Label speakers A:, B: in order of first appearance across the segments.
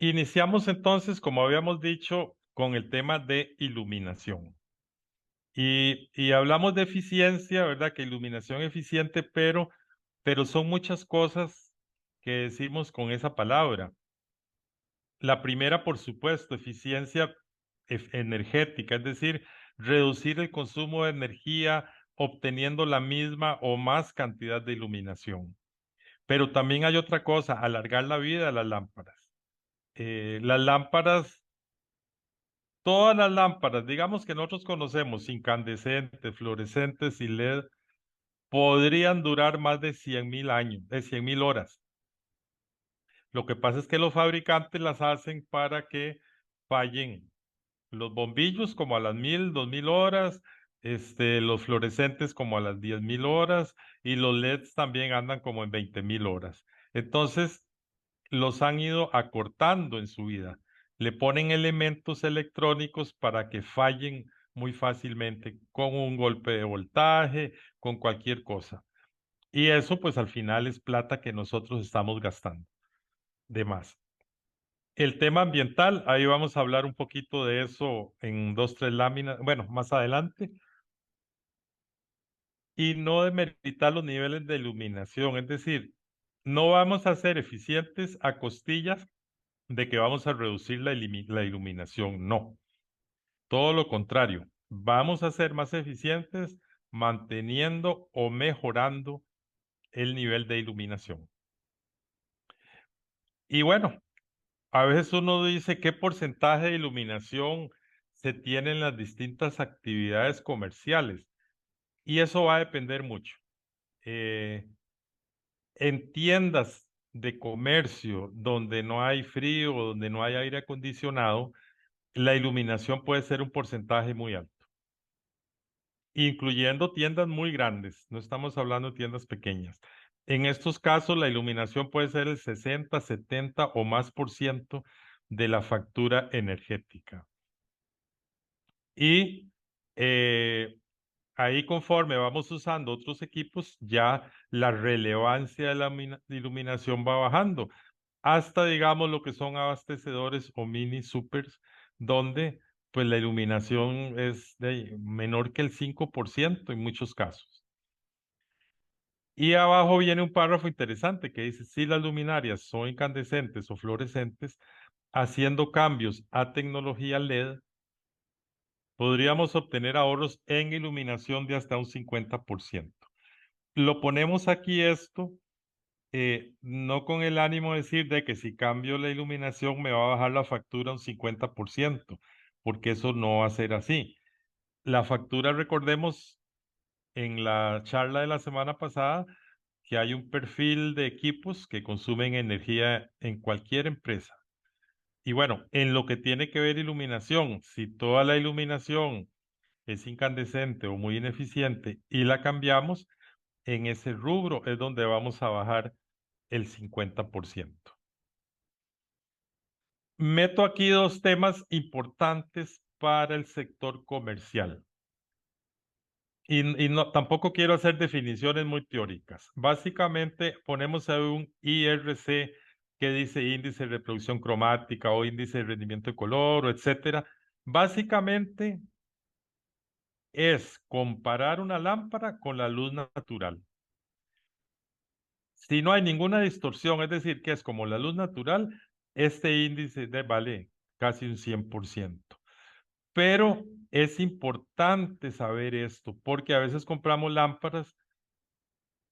A: Iniciamos entonces, como habíamos dicho, con el tema de iluminación. Y hablamos de eficiencia, ¿verdad? Que iluminación eficiente, pero son muchas cosas que decimos con esa palabra. La primera, por supuesto, eficiencia energética, es decir, reducir el consumo de energía obteniendo la misma o más cantidad de iluminación. Pero también hay otra cosa, alargar la vida de las lámparas. Las lámparas Todas las lámparas, digamos que nosotros conocemos, incandescentes, fluorescentes y LED, podrían durar más de 100.000 años, de 100.000 horas. Lo que pasa es que los fabricantes las hacen para que fallen los bombillos como a las 1.000, 2.000 horas, los fluorescentes como a las 10.000 horas y los LEDs también andan como en 20.000 horas. Entonces, los han ido acortando en su vida. Le ponen elementos electrónicos para que fallen muy fácilmente con un golpe de voltaje, con cualquier cosa. Y eso pues al final es plata que nosotros estamos gastando de más. El tema ambiental, ahí vamos a hablar un poquito de eso en dos, tres láminas, bueno, más adelante. Y no demeritar los niveles de iluminación, es decir, no vamos a ser eficientes a costillas de que vamos a reducir la iluminación, no, todo lo contrario, vamos a ser más eficientes manteniendo o mejorando el nivel de iluminación. Y bueno, a veces uno dice qué porcentaje de iluminación se tiene en las distintas actividades comerciales y eso va a depender mucho. Eh, en tiendas de comercio donde no hay frío, donde no hay aire acondicionado, la iluminación puede ser un porcentaje muy alto, incluyendo tiendas muy grandes, no estamos hablando de tiendas pequeñas. En estos casos, la iluminación puede ser el 60, 70 o más por ciento de la factura energética. Y eh, ahí conforme vamos usando otros equipos, ya la relevancia de la iluminación va bajando hasta digamos lo que son abastecedores o mini supers, donde pues la iluminación es menor que el 5% en muchos casos. Y abajo viene un párrafo interesante que dice, si las luminarias son incandescentes o fluorescentes, haciendo cambios a tecnología LED, podríamos obtener ahorros en iluminación de hasta un 50%. Lo ponemos aquí esto no con el ánimo de decir de que si cambio la iluminación me va a bajar la factura un 50%, porque eso no va a ser así. La factura, recordemos en la charla de la semana pasada, que hay un perfil de equipos que consumen energía en cualquier empresa. Y bueno, en lo que tiene que ver iluminación, si toda la iluminación es incandescente o muy ineficiente y la cambiamos, en ese rubro es donde vamos a bajar el 50%. Meto aquí dos temas importantes para el sector comercial. Y no, tampoco quiero hacer definiciones muy teóricas. Básicamente ponemos ahí un IRC que dice índice de reproducción cromática o índice de rendimiento de color, o etcétera. Básicamente es comparar una lámpara con la luz natural. Si no hay ninguna distorsión, es decir, que es como la luz natural, este índice vale casi un 100%. Pero es importante saber esto, porque a veces compramos lámparas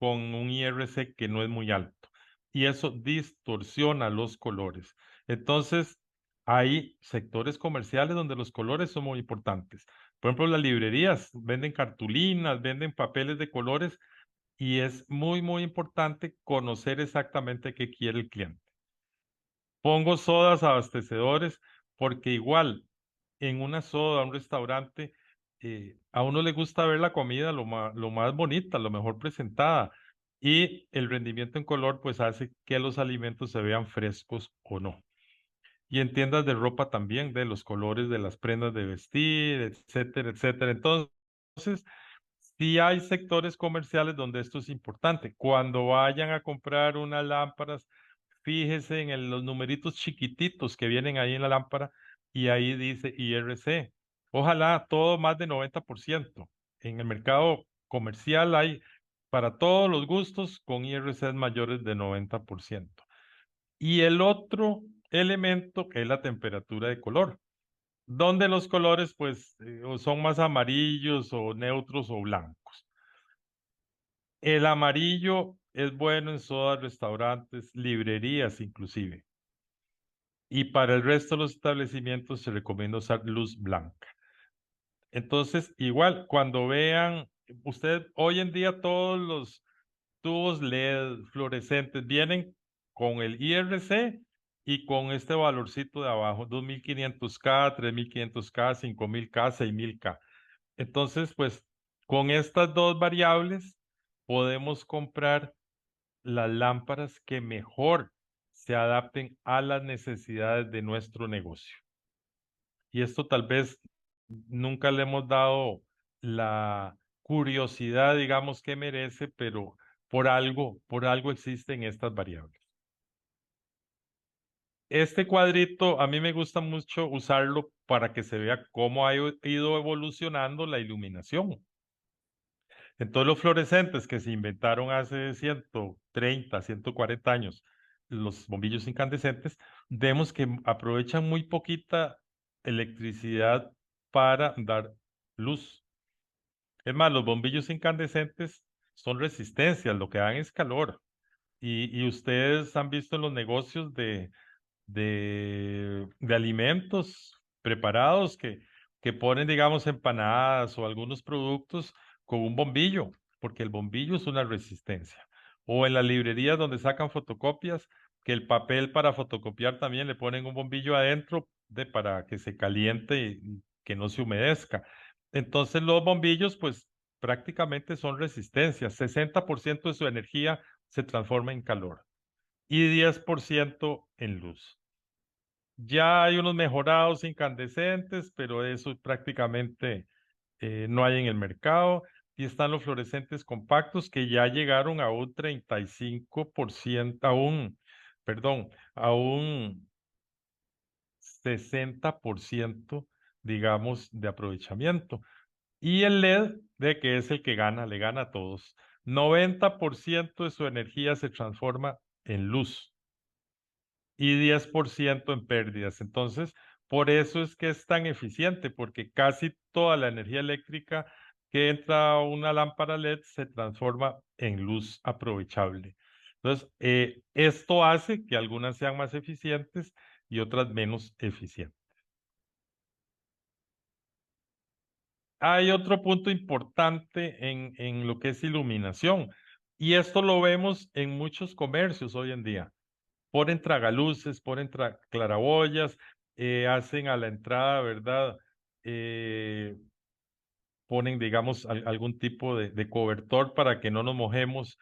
A: con un IRC que no es muy alto y eso distorsiona los colores. Entonces, hay sectores comerciales donde los colores son muy importantes. Por ejemplo, las librerías venden cartulinas, venden papeles de colores y es muy, muy importante conocer exactamente qué quiere el cliente. Pongo sodas abastecedores porque igual en una soda, un restaurante, a uno le gusta ver la comida lo más bonita, lo mejor presentada. Y el rendimiento en color pues hace que los alimentos se vean frescos o no. Y en tiendas de ropa también, de los colores de las prendas de vestir, etcétera, etcétera. Entonces, sí hay sectores comerciales donde esto es importante. Cuando vayan a comprar unas lámparas, fíjese en los numeritos chiquititos que vienen ahí en la lámpara y ahí dice IRC. Ojalá todo más de 90%. En el mercado comercial hay para todos los gustos con IRC mayores de 90%. Y el otro elemento es la temperatura de color, donde los colores pues o son más amarillos o neutros o blancos. El amarillo es bueno en sodas, restaurantes, librerías inclusive. Y para el resto de los establecimientos se recomienda usar luz blanca. Entonces, igual, cuando vean, usted hoy en día todos los tubos LED fluorescentes vienen con el IRC y con este valorcito de abajo, 2500K, 3500K, 5000K, 6000K. Entonces, pues, con estas dos variables podemos comprar las lámparas que mejor se adapten a las necesidades de nuestro negocio. Y esto tal vez nunca le hemos dado la curiosidad, digamos, que merece, pero por algo existen estas variables. Este cuadrito a mí me gusta mucho usarlo para que se vea cómo ha ido evolucionando la iluminación. Entonces los fluorescentes que se inventaron hace 130, 140 años, los bombillos incandescentes, vemos que aprovechan muy poquita electricidad para dar luz. Es más, los bombillos incandescentes son resistencias, lo que dan es calor. Y ustedes han visto en los negocios de alimentos preparados que ponen, digamos, empanadas o algunos productos con un bombillo, porque el bombillo es una resistencia. O en las librerías donde sacan fotocopias, que el papel para fotocopiar también le ponen un bombillo adentro para que se caliente y que no se humedezca. Entonces los bombillos, pues prácticamente son resistencias. 60% de su energía se transforma en calor y 10% en luz. Ya hay unos mejorados incandescentes, pero eso prácticamente no hay en el mercado. Y están los fluorescentes compactos que ya llegaron a un 35%, perdón, a un 60%, digamos, de aprovechamiento. Y el LED, de que es el que gana, le gana a todos. 90% de su energía se transforma en luz y 10% en pérdidas. Entonces, por eso es que es tan eficiente, porque casi toda la energía eléctrica que entra a una lámpara LED se transforma en luz aprovechable. Entonces, esto hace que algunas sean más eficientes y otras menos eficientes. Hay otro punto importante en lo que es iluminación, y esto lo vemos en muchos comercios hoy en día. Ponen tragaluces, ponen claraboyas, hacen a la entrada, ¿verdad? Ponen, digamos, algún tipo de cobertor para que no nos mojemos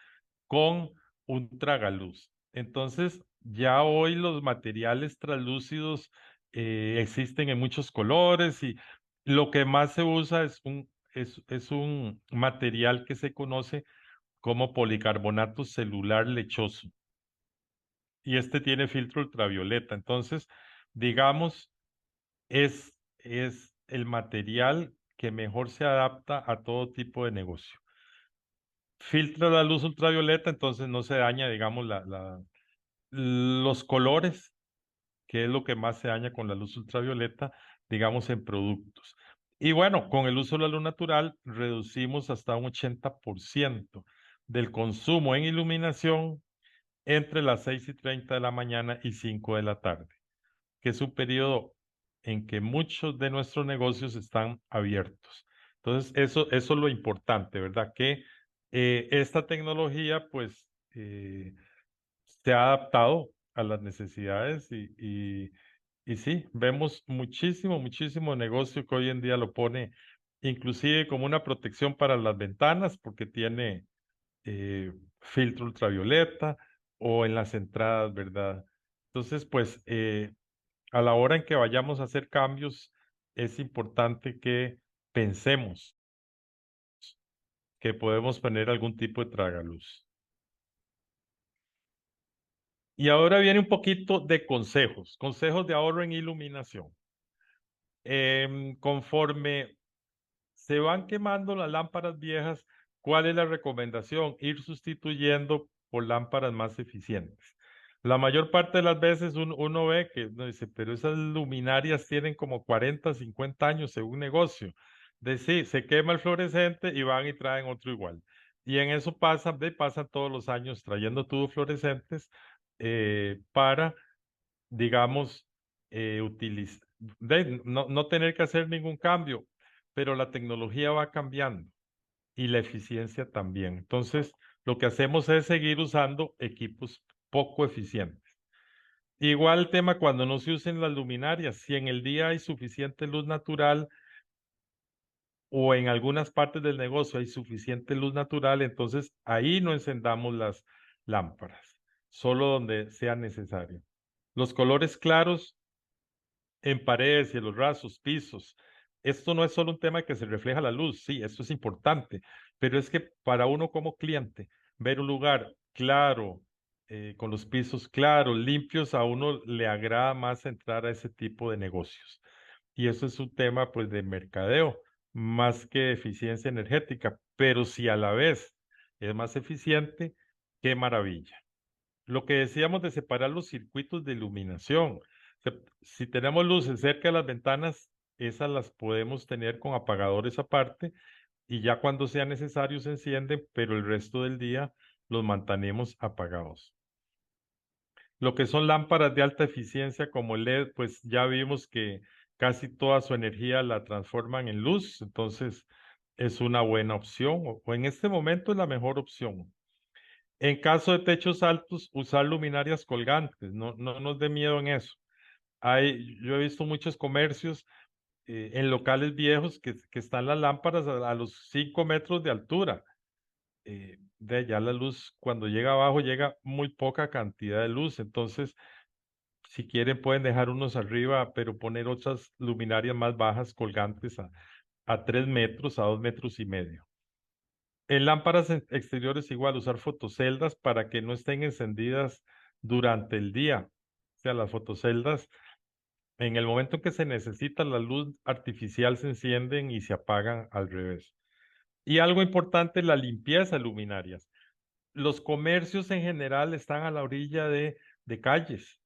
A: con un tragaluz. Entonces, ya hoy los materiales translúcidos existen en muchos colores y lo que más se usa es un material que se conoce como policarbonato celular lechoso y este tiene filtro ultravioleta. Entonces, digamos, es el material que mejor se adapta a todo tipo de negocio. Filtra la luz ultravioleta, entonces no se daña, digamos, los colores, que es lo que más se daña con la luz ultravioleta, digamos, en productos. Y bueno, con el uso de la luz natural reducimos hasta un 80% del consumo en iluminación entre las 6:30 de la mañana y 5 de la tarde, que es un periodo en que muchos de nuestros negocios están abiertos. Entonces, eso es lo importante, ¿verdad? Que esta tecnología, pues, se ha adaptado a las necesidades y sí, vemos muchísimo, muchísimo negocio que hoy en día lo pone inclusive como una protección para las ventanas porque tiene filtro ultravioleta o en las entradas, ¿verdad? Entonces, pues, a la hora en que vayamos a hacer cambios, es importante que pensemos que podemos poner algún tipo de tragaluz. Y ahora viene un poquito de consejos, consejos de ahorro en iluminación. Conforme se van quemando las lámparas viejas, ¿cuál es la recomendación? Ir sustituyendo por lámparas más eficientes. La mayor parte de las veces uno ve que uno dice, pero esas luminarias tienen como 40, 50 años según negocio. De sí, se quema el fluorescente y van y traen otro igual. Y en eso pasan todos los años trayendo tubos fluorescentes para, digamos, no tener que hacer ningún cambio, pero la tecnología va cambiando y la eficiencia también. Entonces, lo que hacemos es seguir usando equipos poco eficientes. Igual el tema cuando no se usen las luminarias, si en el día hay suficiente luz natural o en algunas partes del negocio hay suficiente luz natural, entonces ahí no encendamos las lámparas, solo donde sea necesario. Los colores claros en paredes y en los rasos, pisos. Esto no es solo un tema que se refleja la luz, sí, esto es importante, pero es que para uno como cliente, ver un lugar claro, con los pisos claros, limpios, a uno le agrada más entrar a ese tipo de negocios. Y eso es un tema pues de mercadeo, más que eficiencia energética, pero si a la vez es más eficiente, qué maravilla. Lo que decíamos de separar los circuitos de iluminación. Si tenemos luces cerca de las ventanas, esas las podemos tener con apagadores aparte y ya cuando sea necesario se encienden, pero el resto del día los mantenemos apagados. Lo que son lámparas de alta eficiencia como LED, pues ya vimos que casi toda su energía la transforman en luz, entonces es una buena opción o en este momento es la mejor opción. En caso de techos altos, usar luminarias colgantes, no nos dé miedo en eso. Yo he visto muchos comercios en locales viejos que están las lámparas a los 5 metros de altura. De allá la luz, cuando llega abajo, llega muy poca cantidad de luz. Entonces, si quieren, pueden dejar unos arriba, pero poner otras luminarias más bajas colgantes a 3 metros, a 2,5 metros. En lámparas exteriores igual, usar fotoceldas para que no estén encendidas durante el día. O sea, las fotoceldas, en el momento que se necesita la luz artificial, se encienden y se apagan al revés. Y algo importante, la limpieza de luminarias. Los comercios en general están a la orilla de calles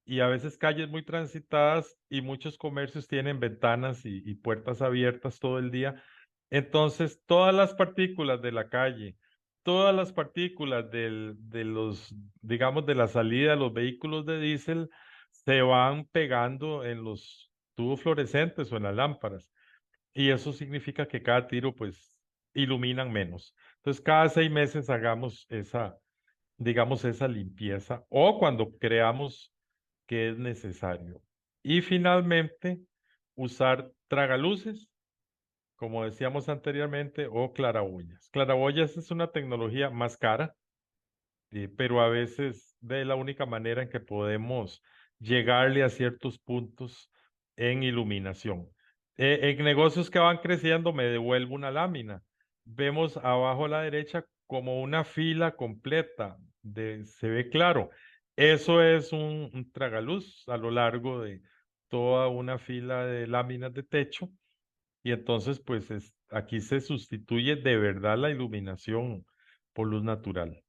A: y a veces calles muy transitadas y muchos comercios tienen ventanas y puertas abiertas todo el día. Entonces, todas las partículas de la calle, todas las partículas de los, digamos, de la salida de los vehículos de diésel se van pegando en los tubos fluorescentes o en las lámparas. Y eso significa que cada tiro, pues, iluminan menos. Entonces, cada 6 meses hagamos esa, digamos, esa limpieza o cuando creamos que es necesario. Y finalmente, usar tragaluces, como decíamos anteriormente, o claraboyas. Claraboyas es una tecnología más cara, pero a veces de la única manera en que podemos llegarle a ciertos puntos en iluminación. En negocios que van creciendo, me devuelvo una lámina. Vemos abajo a la derecha como una fila completa, se ve claro. Eso es un tragaluz a lo largo de toda una fila de láminas de techo. Y entonces, pues aquí se sustituye de verdad la iluminación por luz natural.